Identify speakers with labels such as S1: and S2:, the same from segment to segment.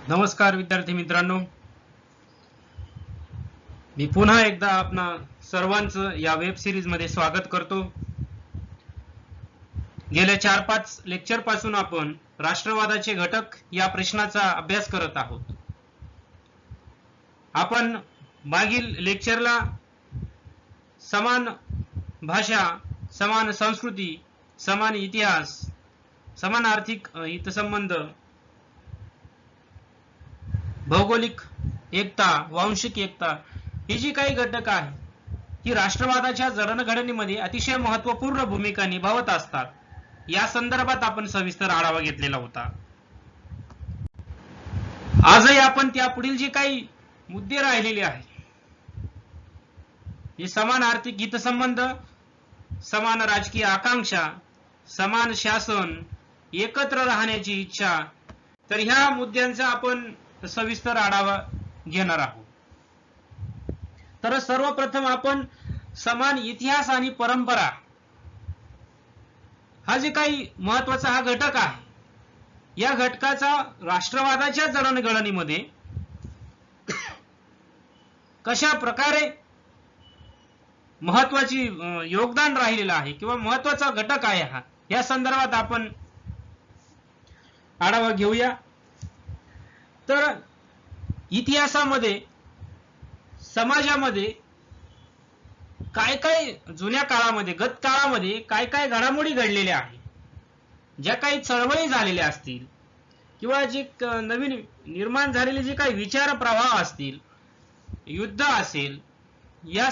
S1: नमस्कार विद्यार्थी मित्रांनो, मी पुन्हा एकदा आपणा सर्वांचं या वेब सिरीज मध्ये स्वागत करतो. गेल्या 4-5 लेक्चर पासून आपण राष्ट्रवादाचे घटक या प्रश्नाचा अभ्यास करत आहोत. आपण मागील लेक्चरला समान भाषा, समान संस्कृती, समान इतिहास, समान आर्थिक हितसंबंध, भौगोलिक एकता, वांशिक एकता ही जी काही घटक आहे ही राष्ट्रवादाच्या जडणघडणीमध्ये अतिशय महत्त्वपूर्ण भूमिका निभावत असतात. या संदर्भात आपण सविस्तर आढावा घेतलेला होता. आजही आपण त्या पुढील जे काही मुद्दे राहिलेले आहेत, हे समान आर्थिक हितसंबंध, समान राजकीय आकांक्षा, समान शासन, एकत्र राहण्याची इच्छा, तर ह्या मुद्द्यांचा आपण सविस्तर आढावा घेणार आहोत. तर सर्वप्रथम आपण समान इतिहास आणि परंपरा हा जे काही महत्वाचा हा घटक आहे, या घटकाचा राष्ट्रवादाच्या जडणघडणीमध्ये कशा प्रकारे महत्वाची योगदान राहिलेलं आहे किंवा महत्वाचा घटक आहे हा, या संदर्भात आपण आढावा घेऊया. तर इतिहासामध्ये, समाजामध्ये काय काय जुन्या काळामध्ये, गत काळामध्ये काय काय घडामोडी घडलेल्या आहेत, ज्या काही चळवळी झालेल्या असतील किंवा जे नवीन निर्माण झालेले जे काही विचार प्रवाह असतील, युद्ध असेल, या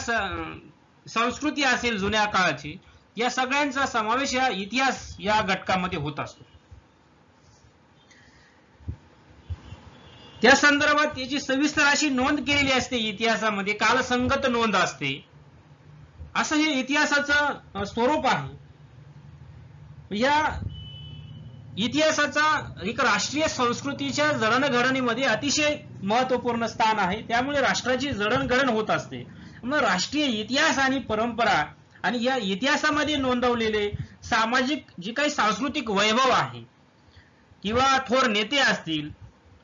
S1: संस्कृती असेल जुन्या काळाची, या सगळ्यांचा समावेश या इतिहास या घटकामध्ये होत असतो. त्या संदर्भात त्याची सविस्तर अशी नोंद केलेली असते इतिहासामध्ये, कालसंगत नोंद असते. असं हे इतिहासाचं स्वरूप आहे. या इतिहासाचा एक राष्ट्रीय संस्कृतीच्या जडणघडणीमध्ये अतिशय महत्वपूर्ण स्थान आहे. त्यामुळे राष्ट्राची जडणघडण होत असते. मग राष्ट्रीय इतिहास आणि परंपरा आणि या इतिहासामध्ये नोंदवलेले सामाजिक जे काही सांस्कृतिक वैभव आहे किंवा थोर नेते असतील,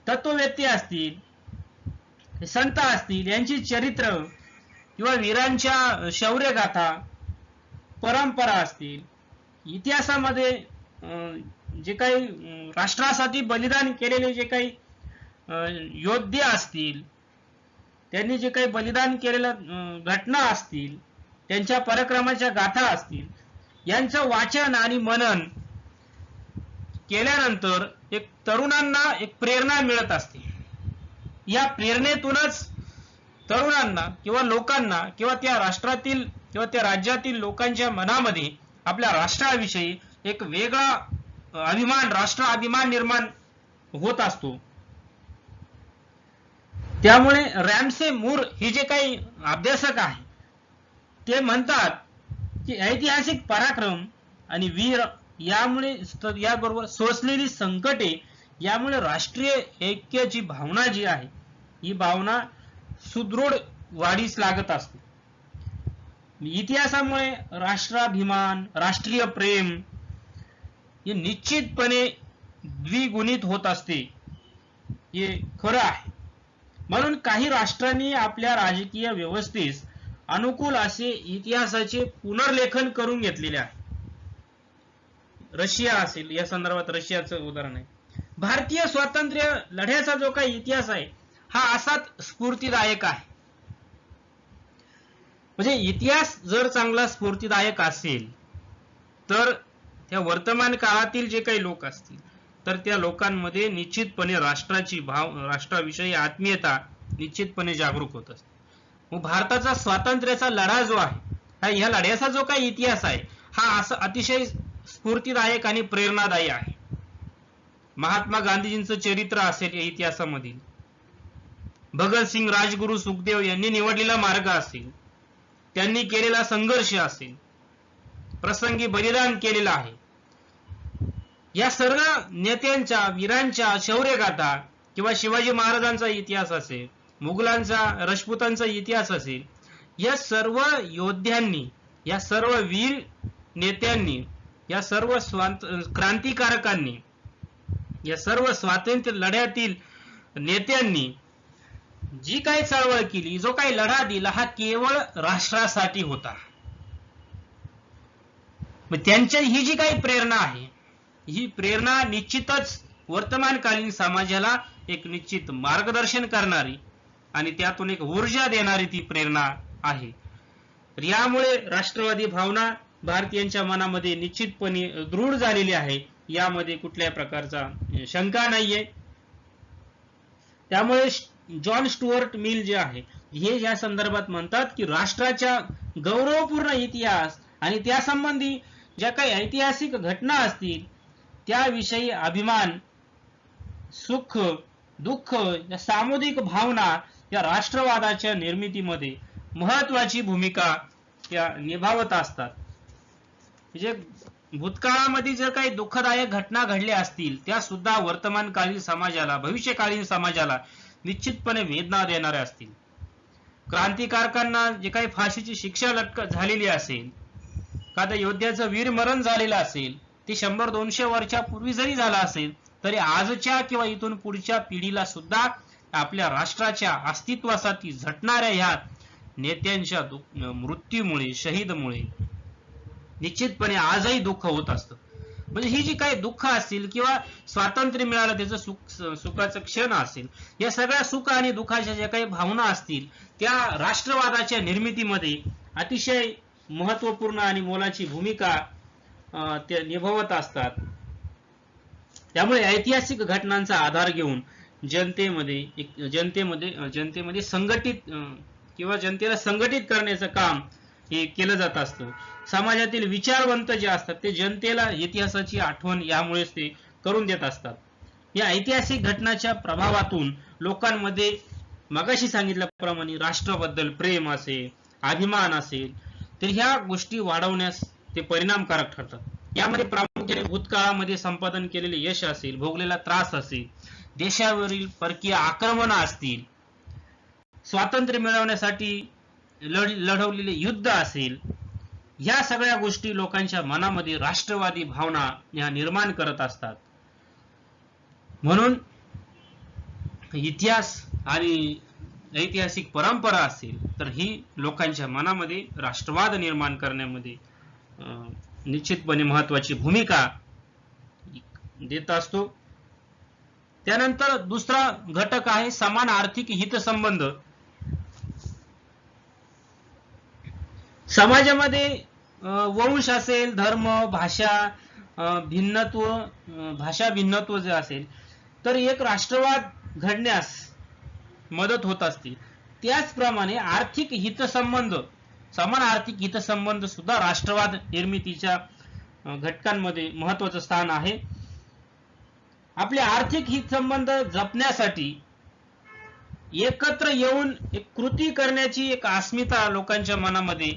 S1: तत्ववेत्ते असतील, संत असतील, यांची चरित्र किंवा वीरांच्या शौर्यगाथा, परंपरा असतील, इतिहासामध्ये जे काही राष्ट्रासाठी बलिदान केलेले जे काही योद्धे असतील, त्यांनी जे काही बलिदान केलेल्या घटना असतील, त्यांच्या पराक्रमाच्या गाथा असतील, यांचं वाचन आणि मनन केल्यानंतर एक तरुणांना एक प्रेरणा मिळत असते. या प्रेरणेतूनच तरुणांना किंवा लोकांना किंवा त्या राष्ट्रातील किंवा त्या राज्यातील लोकांच्या मनामध्ये आपल्या राष्ट्राविषयी एक वेगळा अभिमान, राष्ट्र अभिमान निर्माण होत असतो. त्यामुळे रॅमसे मूर हे जे काही अभ्यासक आहे ते म्हणतात की ऐतिहासिक पराक्रम आणि वीर यामुळे, याबरोबर सोसलेली संकटे यामुळे राष्ट्रीय ऐक्याची भावना जी आहे ही भावना सुदृढ वाढीस लागत असते. इतिहासामुळे राष्ट्राभिमान, राष्ट्रीय प्रेम हे निश्चितपणे द्विगुणित होत असते, हे खरं आहे. म्हणून काही राष्ट्रांनी आपल्या राजकीय व्यवस्थेस अनुकूल असे इतिहासाचे पुनर्लेखन करून घेतलेले आहे. रशिया असेल, या संदर्भात रशियाचं उदाहरण आहे. भारतीय स्वातंत्र्य लढ्याचा जो काही इतिहास आहे हा असाच स्फूर्तिदायक आहे. म्हणजे इतिहास जर चांगला स्फूर्तिदायक असेल तर त्या वर्तमान काळातील जे काही लोक असतील तर त्या लोकांमध्ये निश्चितपणे राष्ट्राची राष्ट्राविषयी आत्मीयता निश्चितपणे जागरूक होत असते. मग भारताचा स्वातंत्र्याचा लढा जो आहे, ह्या लढ्याचा जो काही इतिहास आहे हा असं अतिशय स्फूर्तिदायक आणि प्रेरणादायी आहे. महात्मा गांधीजींचं चरित्र असेल या इतिहासामधील, भगतसिंग, राजगुरू, सुखदेव यांनी निवडलेला मार्ग असेल, त्यांनी केलेला संघर्ष असेल, प्रसंगी बलिदान केलेलं आहे, या सर्व नेत्यांच्या, वीरांच्या शौर्यगाथा किंवा शिवाजी महाराजांचा इतिहास असेल, मुघलांचा, राजपुतांचा इतिहास असेल, या सर्व योद्ध्यांनी, या सर्व वीर नेत्यांनी, या सर्व क्रांतिकारकांनी, या सर्व स्वातंत्र्य लढ्यातील नेत्यांनी जी काही चळवळ केली, जो काही लढा दिला, हा केवळ राष्ट्रासाठी होता. मग त्यांची ही जी काही प्रेरणा आहे, ही प्रेरणा निश्चितच वर्तमानकालीन समाजाला एक निश्चित मार्गदर्शन करणारी आणि त्यातून एक ऊर्जा देणारी ती प्रेरणा आहे. यामुळे राष्ट्रवादी भावना भारतीयांच्या मनामध्ये निश्चितपणे दृढ झालेली आहे, यामध्ये कुठल्या प्रकारचा शंका नाहीये. त्यामुळे जॉन स्टुअर्ट मिल जे आहे, हे या संदर्भात म्हणतात की राष्ट्राच्या गौरवपूर्ण इतिहास आणि त्यासंबंधी ज्या काही ऐतिहासिक घटना असतील त्याविषयी अभिमान, सुख, दुःख या सामुदायिक भावना या राष्ट्रवादाच्या निर्मितीमध्ये महत्वाची भूमिका या निभावत असतात. म्हणजे भूतकाळामध्ये जर काही दुःखदायक घटना घडल्या असतील त्या सुद्धा वर्तमानकालीन समाजाला, भविष्यकालीन समाजाला निश्चितपणे वेदना देणाऱ्या असतील. क्रांतिकारकांना जे काही फाशीची शिक्षा झालेली असेल, एखाद्या योद्ध्याचं वीरमरण झालेलं असेल, ते 100-200 वर्षापूर्वी जरी झालं असेल तरी आजच्या किंवा इथून पुढच्या पिढीला सुद्धा आपल्या राष्ट्राच्या अस्तित्वासाठी झटणाऱ्या ह्या नेत्यांच्या मृत्यूमुळे, शहीदमुळे निश्चितपणे आजही दुःख होत असतं. म्हणजे ही जी काही दुःख असतील किंवा स्वातंत्र्य मिळालं त्याचं सुखाचं क्षण असेल, या सगळ्या सुख आणि दुःखाच्या ज्या काही भावना असतील त्या राष्ट्रवादाच्या निर्मितीमध्ये अतिशय महत्वपूर्ण आणि मोलाची भूमिका ते निभावत असतात. त्यामुळे ऐतिहासिक घटनांचा आधार घेऊन जनतेमध्ये संघटित किंवा जनतेला संघटित करण्याचं काम हे केलं जात असतं. समाजातील विचारवंत जे असतात ते जनतेला इतिहासाची आठवण यामुळेच ते करून देत असतात. या ऐतिहासिक घटनाच्या प्रभावातून लोकांमध्ये मगाशी सांगितल्याप्रमाणे राष्ट्राबद्दल प्रेम असेल, अभिमान असेल, तर ह्या गोष्टी वाढवण्यास ते परिणामकारक ठरतात. यामध्ये प्रामुख्याने भूतकाळामध्ये संपादन केलेले यश असेल, भोगलेला त्रास असेल, देशावरील परकीय आक्रमण असतील, स्वातंत्र्य मिळवण्यासाठी लढवलेले युद्ध असेल, ह्या सगळ्या गोष्टी लोकांच्या मनामध्ये राष्ट्रवादी भावना या निर्माण करत असतात. म्हणून इतिहास आणि ऐतिहासिक परंपरा असेल तर ही लोकांच्या मनामध्ये राष्ट्रवाद निर्माण करण्यामध्ये निश्चितपणे महत्वाची भूमिका देत असतो. त्यानंतर दुसरा घटक आहे समान आर्थिक हितसंबंध. समाजामध्ये वंश असेल, धर्म, भाषा भिन्नत्व जे असेल तर एक राष्ट्रवाद घडण्यास मदत होत असते. त्याचप्रमाणे आर्थिक हितसंबंध, समान आर्थिक हितसंबंध सुद्धा राष्ट्रवाद निर्मितीच्या घटकांमध्ये महत्वाचं स्थान आहे. आपले आर्थिक हितसंबंध जपण्यासाठी एकत्र येऊन एक कृती करण्याची एक अस्मिता लोकांच्या मनामध्ये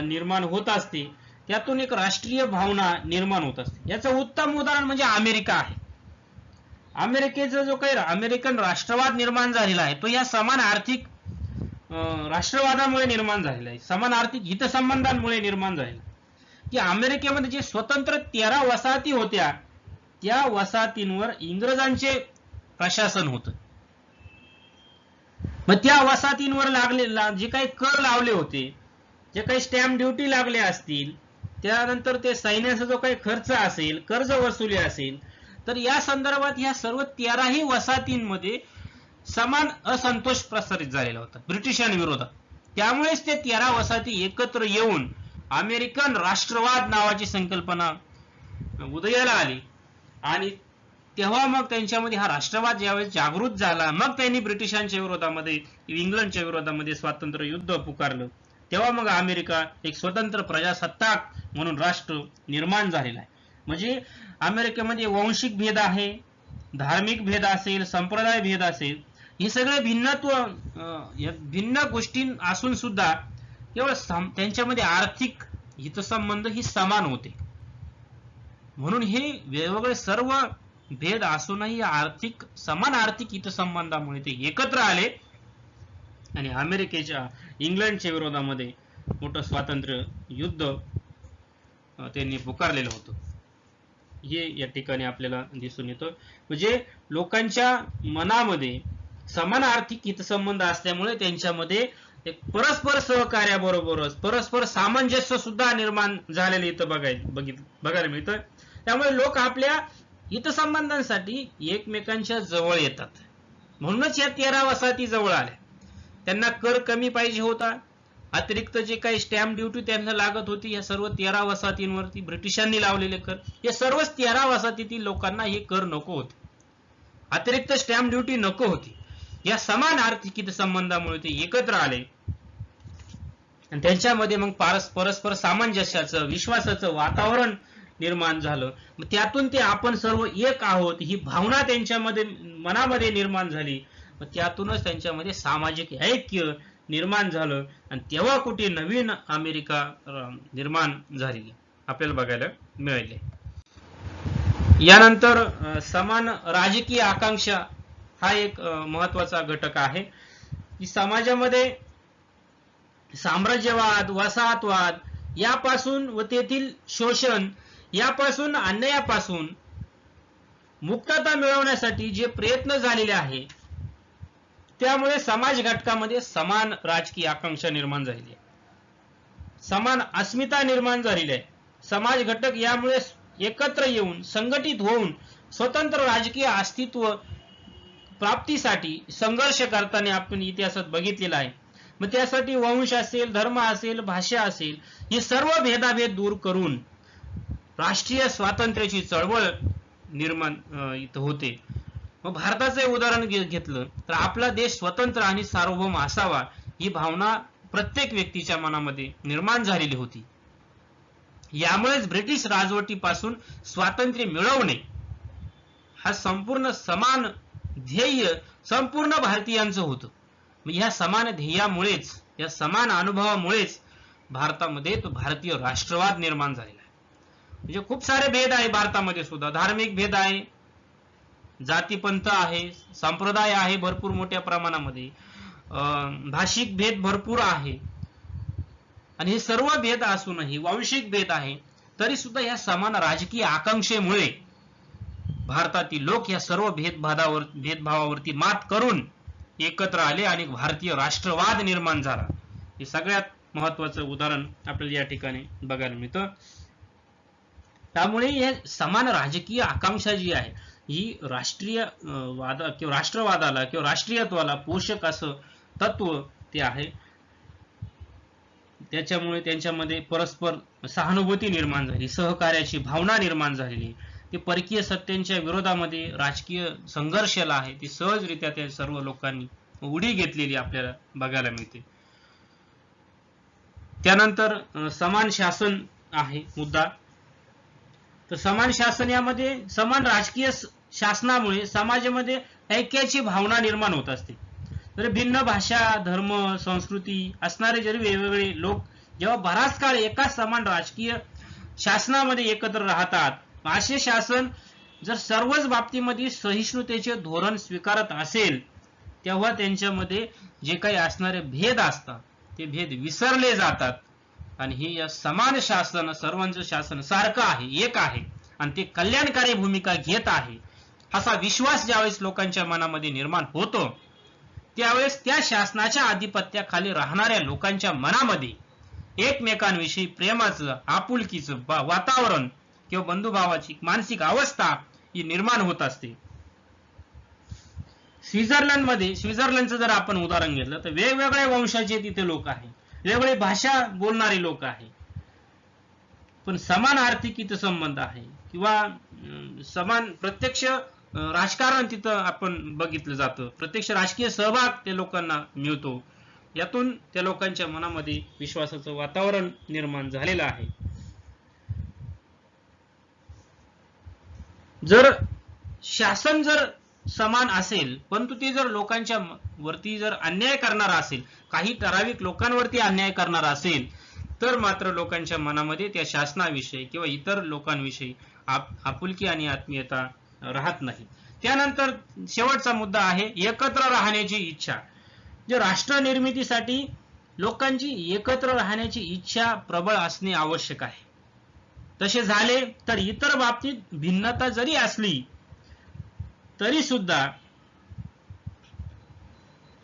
S1: निर्माण होत असते. त्यातून एक राष्ट्रीय भावना निर्माण होत असते. याचं उत्तम उदाहरण म्हणजे अमेरिका आहे. अमेरिकेचा जो काही अमेरिकन राष्ट्रवाद निर्माण झालेला आहे तो या समान आर्थिक राष्ट्रवादामुळे निर्माण झालेला आहे, समान आर्थिक हितसंबंधांमुळे निर्माण झालेला. की अमेरिकेमध्ये जे स्वतंत्र 13 वसाहती होत्या त्या वसाहतींवर इंग्रजांचे प्रशासन होतं. मग त्या वसाहतींवर जे काही कर लावले होते, जे काही स्टॅम्प ड्युटी लागले असतील, त्यानंतर ते सैन्याचा जो काही खर्च असेल, कर्ज वसुली असेल, तर या संदर्भात ह्या सर्व 13ही वसाहतींमध्ये समान असंतोष प्रसारित झालेला होता ब्रिटिशांविरोधात. त्यामुळेच ते 13 वसाहती एकत्र येऊन अमेरिकन राष्ट्रवाद नावाची संकल्पना उदयाला आली आणि तेव्हा मग त्यांच्यामध्ये हा राष्ट्रवाद ज्यावेळेस जागृत झाला, मग त्यांनी ब्रिटिशांच्या विरोधामध्ये, इंग्लंडच्या विरोधामध्ये स्वातंत्र्य युद्ध पुकारलं. तेव्हा मग अमेरिका एक स्वतंत्र प्रजासत्ताक म्हणून राष्ट्र निर्माण झालेला आहे. म्हणजे अमेरिकेमध्ये वंशिक भेद आहे, धार्मिक भेद असेल, संप्रदाय भेद असेल, हे सगळे भिन्न गोष्टी असून सुद्धा केवळ त्यांच्यामध्ये आर्थिक हितसंबंध ही समान होते. म्हणून हे वेगवेगळे सर्व भेद असूनही समान आर्थिक हितसंबंधामुळे ते एकत्र आले आणि अमेरिकेच्या, इंग्लंडच्या विरोधामध्ये मोठं स्वातंत्र्य युद्ध त्यांनी पुकारलेलं होतं. हे या ठिकाणी आपल्याला दिसून येतं. म्हणजे लोकांच्या मनामध्ये समान आर्थिक हितसंबंध असल्यामुळे त्यांच्यामध्ये एक परस्पर सहकार्याबरोबरच परस्पर सामंजस्य सुद्धा निर्माण झालेलं इथं बघायला मिळतं. त्यामुळे लोक आपल्या हितसंबंधांसाठी एकमेकांच्या जवळ येतात. म्हणूनच या 13 वसाहती जवळ आल्या. त्यांना कर कमी पाहिजे होता, अतिरिक्त जे काही स्टॅम्प ड्युटी त्यांना लागत होती, या सर्व 13 वसाहतींवरती ब्रिटिशांनी लावलेले कर, या सर्वच 13 वसाहतीतील लोकांना हे कर नको होते, अतिरिक्त स्टॅम्प ड्युटी नको होती. या समान आर्थिक संबंधामुळे ते एकत्र आले आणि त्यांच्यामध्ये मग परस्पर सामंजस्याचं, विश्वासाचं वातावरण निर्माण झालं. मग त्यातून ते आपण सर्व एक आहोत ही भावना त्यांच्यामध्ये मनामध्ये निर्माण झाली. मग त्यातूनच त्यांच्यामध्ये सामाजिक ऐक्य निर्माण झालं आणि तेव्हा कुठे नवीन अमेरिका निर्माण झालेली आपल्याला बघायला मिळाले. यानंतर समान राजकीय आकांक्षा हा एक महत्वाचा घटक आहे की समाजामध्ये साम्राज्यवाद, वसाहतवाद यापासून व तेथील शोषण यापासून, अन्यायापासून मुक्तता मिळवण्यासाठी जे प्रयत्न झालेले आहे त्यामुळे समाज घटकामध्ये समान राजकीय आकांक्षा निर्माण झालेली आहे, समान अस्मिता निर्माण झालेली आहे. समाज घटक यामुळे एकत्र येऊन संघटित होऊन स्वतंत्र राजकीय अस्तित्व प्राप्तीसाठी संघर्ष करताना आपण इतिहासात बघितलेला आहे. मग त्यासाठी वंश असेल, धर्म असेल, भाषा असेल, हे सर्व भेदाभेद दूर करून राष्ट्रीय स्वातंत्र्याची चळवळ निर्माण इथं होते. मग भारताचं उदाहरण घेतलं तर आपला देश स्वतंत्र आणि सार्वभौम असावा ही भावना प्रत्येक व्यक्तीच्या मनामध्ये निर्माण झालेली होती. यामुळेच ब्रिटिश राजवटीपासून स्वातंत्र्य मिळवणे हा संपूर्ण समान ध्येय संपूर्ण भारतीयांचं होतं. ह्या समान ध्येयामुळेच, या समान अनुभवामुळेच भारतामध्ये तो भारतीय राष्ट्रवाद निर्माण झालेला आहे. म्हणजे खूप सारे भेद आहे भारतामध्ये सुद्धा, धार्मिक भेद आहे, जातीपंथ आहे, संप्रदाय आहे भरपूर मोठ्या प्रमाणामध्ये, भाषिक भेद भरपूर आहे आणि हे सर्व भेद असूनही, वांशिक भेद आहे तरी सुद्धा या समान राजकीय आकांक्षेमुळे भारतातील लोक या सर्व भेदभावावरती मात करून एकत्र आले आणि भारतीय राष्ट्रवाद निर्माण झाला. हे सगळ्यात महत्वाचं उदाहरण आपल्याला या ठिकाणी बघायला मिळतं. त्यामुळे हे समान राजकीय आकांक्षा जी आहे ही राष्ट्रीय किंवा राष्ट्रवादाला किंवा राष्ट्रीयत्वाला पोषक असं तत्व ते आहे. त्याच्यामुळे त्यांच्यामध्ये परस्पर सहानुभूती निर्माण झाली, सहकार्याची भावना निर्माण झालेली. ते परकीय सत्तेच्या विरोधामध्ये राजकीय संघर्षाला आहे ती सहजरित्या त्या सर्व लोकांनी उडी घेतलेली आपल्याला बघायला मिळते. त्यानंतर समान शासन आहे मुद्दा. तर समान शासन यामध्ये समान राजकीय शासनामुळे समाजामध्ये ऐक्याची भावना निर्माण होत असते. तर भिन्न भाषा, धर्म, संस्कृती असणारे जरी वेगवेगळे लोक जेव्हा बराच काळ एकाच समान राजकीय शासनामध्ये एकत्र राहतात, असे शासन जर सर्वच बाबतीमध्ये सहिष्णुतेचे धोरण स्वीकारत असेल तेव्हा त्यांच्यामध्ये जे काही असणारे भेद असतात ते भेद विसरले जातात आणि हे या समान शासन, सर्वांचं शासन सारखं आहे, एक आहे आणि ते कल्याणकारी भूमिका घेत आहे असा विश्वास ज्यावेळेस लोकांच्या मनामध्ये निर्माण होतो त्यावेळेस त्या शासनाच्या आधिपत्याखाली राहणाऱ्या लोकांच्या मनामध्ये एकमेकांविषयी प्रेमाचं, आपुलकीचं वातावरण किंवा बंधुभावाची मानसिक अवस्था ही निर्माण होत असते. स्वित्झर्लंडचं जर आपण उदाहरण घेतलं तर वेगवेगळ्या वंशाचे तिथे लोक आहेत, वेगवेगळी भाषा बोलणारे लोक आहेत, पण समान आर्थिक हितसंबंध आहे किंवा समान प्रत्यक्ष राजकारण तिथं आपण बघितलं जातं, प्रत्यक्ष राजकीय सहभाग त्या लोकांना मिळतो. यातून त्या लोकांच्या मनामध्ये विश्वासाचं वातावरण निर्माण झालेलं आहे. जर शासन जर समान असेल परंतु ते जर लोकांच्या वरती जर अन्याय करणारा असेल, काही ठराविक लोकांवरती अन्याय करणारा असेल तर मात्र लोकांच्या मनामध्ये त्या शासनाविषयी किंवा इतर लोकांविषयी आपुलकी आणि आत्मीयता राहत नाही. त्यानंतर शेवटचा मुद्दा आहे एकत्र राहण्याची इच्छा. जे राष्ट्र निर्मितीसाठी लोकांची एकत्र राहण्याची इच्छा प्रबळ असणे आवश्यक आहे. तसे झाले तर इतर बाबतीत भिन्नता जरी असली तरी सुद्धा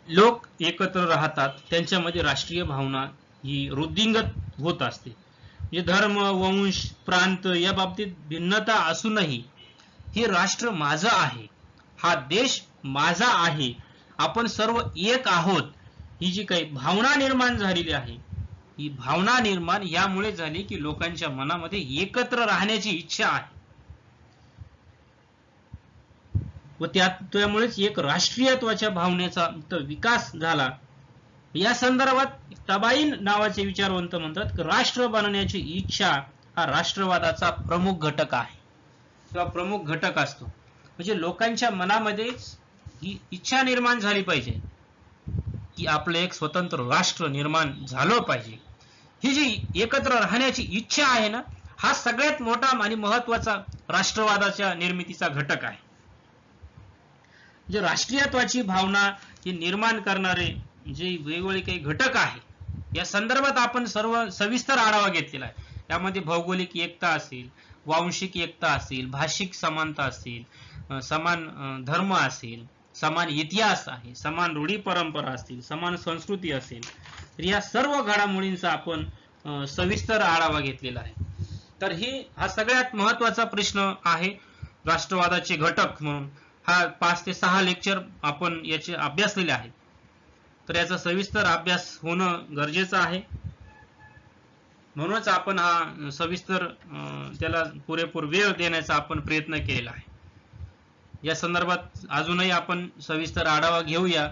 S1: लोक एकत्र राहतात, त्यांच्यामध्ये राष्ट्रीय भावना ही वृद्धिंगत होत असते. म्हणजे धर्म, वंश, प्रांत या बाबतीत भिन्नता असूनही हे राष्ट्र माझं आहे, हा देश माझा आहे, आपण सर्व एक आहोत, ही जी काही भावना निर्माण झालेली आहे, ही भावना निर्माण यामुळे झाली की लोकांच्या मनामध्ये एकत्र राहण्याची इच्छा आहे व त्यामुळेच एक राष्ट्रीयत्वाच्या भावनेचा विकास झाला. या संदर्भात टबाईन नावाचे विचारवंत म्हणतात की राष्ट्र बनण्याची इच्छा हा राष्ट्रवादाचा प्रमुख घटक आहे किंवा प्रमुख घटक असतो. म्हणजे लोकांच्या मनामध्ये ही इच्छा निर्माण झाली पाहिजे की आपलं एक स्वतंत्र राष्ट्र निर्माण झालं पाहिजे. ही जी एकत्र राहण्याची इच्छा आहे ना, हा सगळ्यात मोठा आणि महत्वाचा राष्ट्रवादाच्या निर्मितीचा घटक आहे. जे राष्ट्रीयत्वाची भावना ही निर्माण करणारे जे वेगवेगळे काही घटक आहे, या संदर्भात आपण सर्व सविस्तर आढावा घेतलेला आहे. त्यामध्ये भौगोलिक एकता असेल, वांशिक एकता असेल, भाषिक समानता असेल, समान धर्म असेल, समान इतिहास आहे, समान रूढी परंपरा असतील, समान संस्कृती असेल, तर या सर्व घडामोडींचा आपण सविस्तर आढावा घेतलेला आहे. तर हा सगळ्यात महत्वाचा प्रश्न आहे राष्ट्रवादाचे घटक म्हणून. हा 5 ते 6 लेक्चर आपण याचे अभ्यासलेले आहेत, तर याचा सविस्तर अभ्यास होणं गरजेचं आहे. म्हणूनच आपण हा सविस्तर त्याला पुरेपूर वेळ देण्याचा आपण प्रयत्न केलेला आहे. या संदर्भात अजूनही आपण सविस्तर आढावा घेऊया.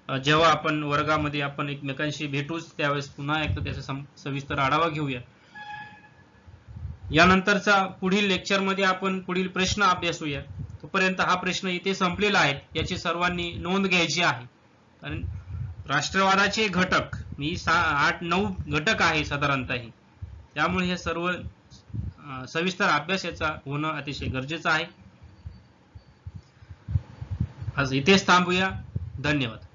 S1: जेव्हा आपण वर्गामध्ये आपण एकमेकांशी भेटूच त्यावेळेस पुन्हा एकदा त्याचा सविस्तर आढावा घेऊया. यानंतरचा पुढील लेक्चरमध्ये आपण पुढील प्रश्न अभ्यासूया. तोपर्यंत हा प्रश्न इथे संपलेला आहे, याची सर्वांनी नोंद घ्यायची आहे. कारण राष्ट्रवादाचे घटक 8-9 घटक आहे साधारणतः, त्यामुळे हे सर्व सविस्तर अभ्यास याचा होणं अतिशय गरजेचं आहे. आज इथेच थांबूया. धन्यवाद.